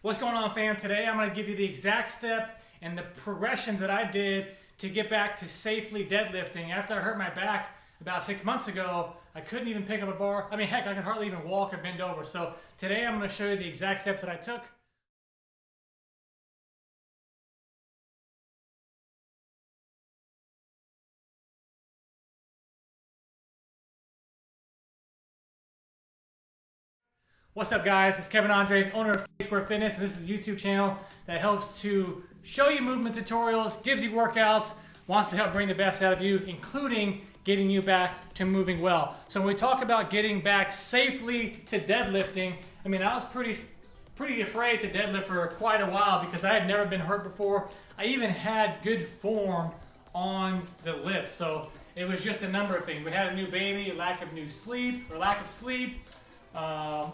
What's going on, fam? Today I'm going to give you the exact step and the progressions that I did to get back to safely deadlifting. After I hurt my back about 6 months ago, I couldn't even pick up a bar. I mean, heck, I could hardly even walk or bend over. So today I'm going to show you the exact steps that I took. What's up, guys? It's Kevin Andres, owner of K-Square Fitness, and this is a YouTube channel that helps to show you movement tutorials, gives you workouts, wants to help bring the best out of you, including getting you back to moving well. So when we talk about getting back safely to deadlifting, I mean, I was pretty afraid to deadlift for quite a while because I had never been hurt before. I even had good form on the lift, so it was just a number of things. We had a new baby, lack of sleep,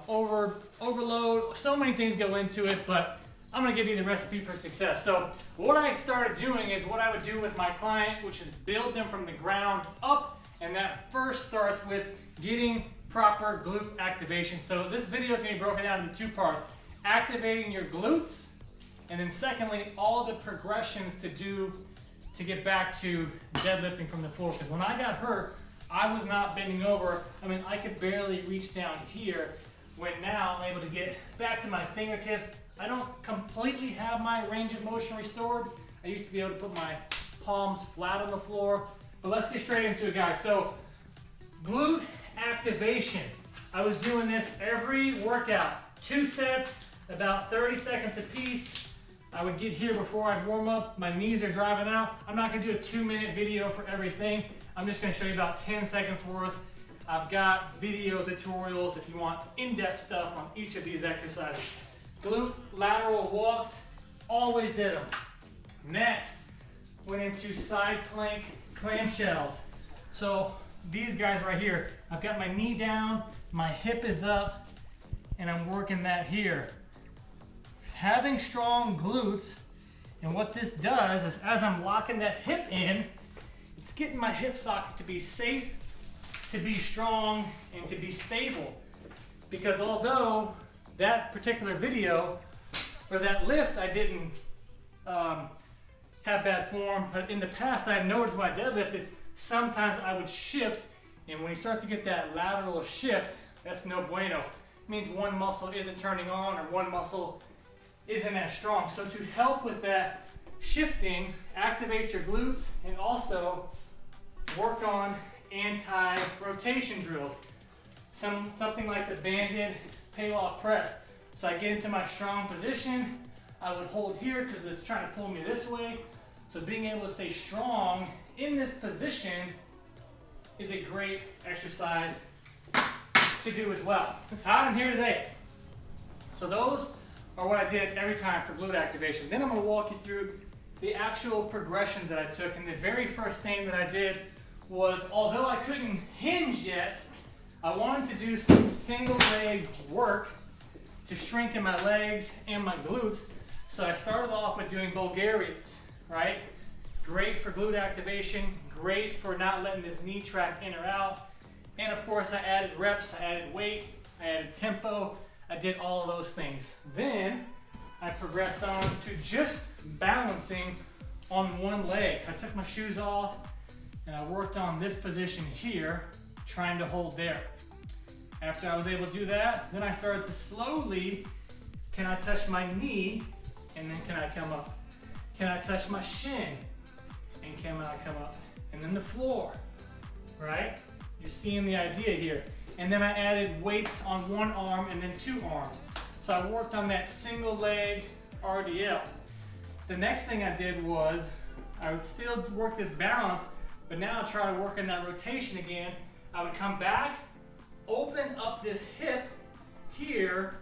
overload, so many things go into it, but I'm going to give you the recipe for success. So what I started doing is what I would do with my client, which is build them from the ground up, and that first starts with getting proper glute activation. So this video is going to be broken down into two parts: activating your glutes, and then secondly, all the progressions to do to get back to deadlifting from the floor. Because when I got hurt, I was not bending over. I mean, I could barely reach down here, when now I'm able to get back to my fingertips. I don't completely have my range of motion restored. I used to be able to put my palms flat on the floor, but let's get straight into it, guys. So, glute activation. I was doing this every workout. 2 sets, about 30 seconds a piece. I would get here before I'd warm up. My knees are driving out. I'm not gonna do a 2-minute video for everything. I'm just going to show you about 10 seconds worth. I've got video tutorials if you want in-depth stuff on each of these exercises. Glute lateral walks, always did them. Next, went into side plank clamshells. So these guys right here, I've got my knee down, my hip is up, and I'm working that here. Having strong glutes, and what this does is as I'm locking that hip in, it's getting my hip socket to be safe, to be strong, and to be stable. Because although that particular video, or that lift, I didn't have bad form, but in the past I noticed when I deadlifted, sometimes I would shift, and when you start to get that lateral shift, that's no bueno. It means one muscle isn't turning on, or one muscle isn't as strong. So to help with that shifting, activate your glutes, and also work on anti-rotation drills. Something like the banded peel-off press. So I get into my strong position, I would hold here because it's trying to pull me this way. So being able to stay strong in this position is a great exercise to do as well. It's hot in here today. So those are what I did every time for glute activation. Then I'm going to walk you through the actual progressions that I took. And the very first thing that I did was, although I couldn't hinge yet, I wanted to do some single leg work to strengthen my legs and my glutes. So I started off with doing Bulgarians, right? Great for glute activation, great for not letting this knee track in or out. And of course I added reps, I added weight, I added tempo, I did all of those things. Then I progressed on to just balancing on one leg. I took my shoes off and I worked on this position here, trying to hold there. After I was able to do that, then I started to slowly, can I touch my knee, and then can I come up? Can I touch my shin, and can I come up? And then the floor, right? You're seeing the idea here. And then I added weights on one arm and then 2 arms. So I worked on that single leg RDL. The next thing I did was, I would still work this balance, but now I'll try to work in that rotation again. I would come back, open up this hip here,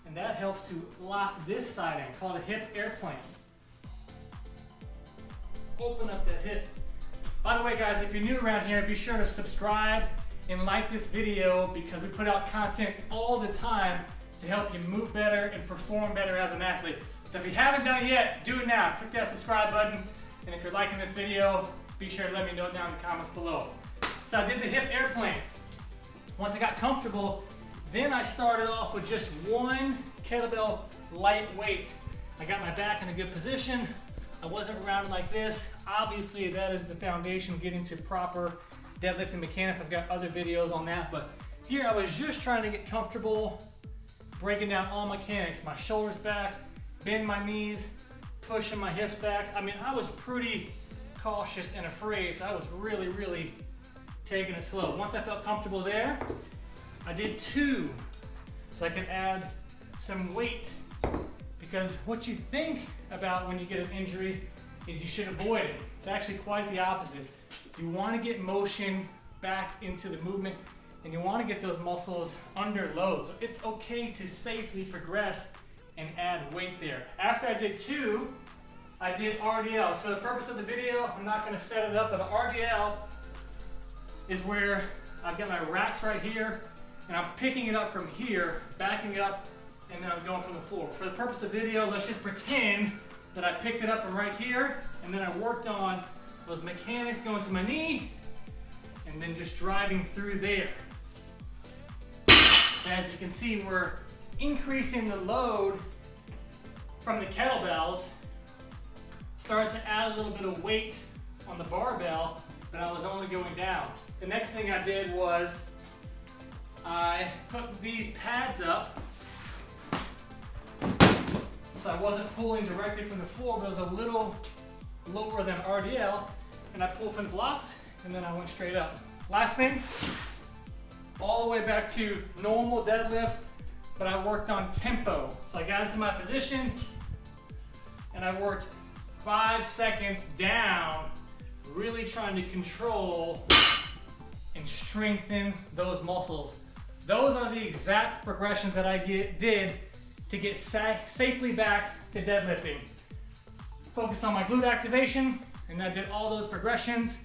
and that helps to lock this side in, called a hip airplane. Open up that hip. By the way, guys, if you're new around here, be sure to subscribe and like this video, because we put out content all the time to help you move better and perform better as an athlete. So if you haven't done it yet, do it now. Click that subscribe button, and if you're liking this video, be sure to let me know down in the comments below. So I did the hip airplanes. Once I got comfortable, then I started off with just one kettlebell lightweight. I got my back in a good position. I wasn't rounded like this. Obviously, that is the foundation getting to proper deadlifting mechanics. I've got other videos on that, but here I was just trying to get comfortable, breaking down all mechanics. My shoulders back, bend my knees, pushing my hips back. I mean, I was pretty cautious and afraid, so I was really taking it slow. Once I felt comfortable there, I did 2, so I could add some weight. Because what you think about when you get an injury is you should avoid it. It's actually quite the opposite. You want to get motion back into the movement, and you want to get those muscles under load. So it's okay to safely progress and add weight there. After I did 2, I did RDLs. For the purpose of the video, I'm not going to set it up, but an RDL is where I've got my racks right here, and I'm picking it up from here, backing it up, and then I'm going from the floor. For the purpose of the video, let's just pretend that I picked it up from right here, and then I worked on those mechanics going to my knee, and then just driving through there. As you can see, we're increasing the load from the kettlebells. Started to add a little bit of weight on the barbell, but I was only going down. The next thing I did was I put these pads up, so I wasn't pulling directly from the floor, but it was a little lower than RDL, and I pulled some blocks, and then I went straight up. Last thing, all the way back to normal deadlifts, but I worked on tempo. So I got into my position, and I worked 5 seconds down, really trying to control and strengthen those muscles. Those are the exact progressions that I did to get safely back to deadlifting. Focused on my glute activation, and I did all those progressions.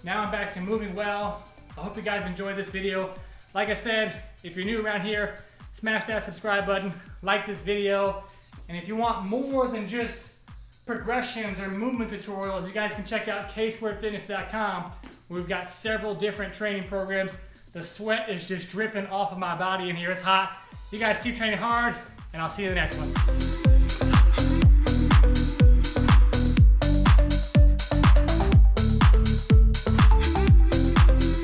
Now I'm back to moving well. I hope you guys enjoyed this video. Like I said, if you're new around here, smash that subscribe button, like this video, and if you want more than just progressions or movement tutorials, you guys can check out ksquaredfitness.com. We've got several different training programs. The sweat is just dripping off of my body in here. It's hot. You guys keep training hard, and I'll see you in the next one.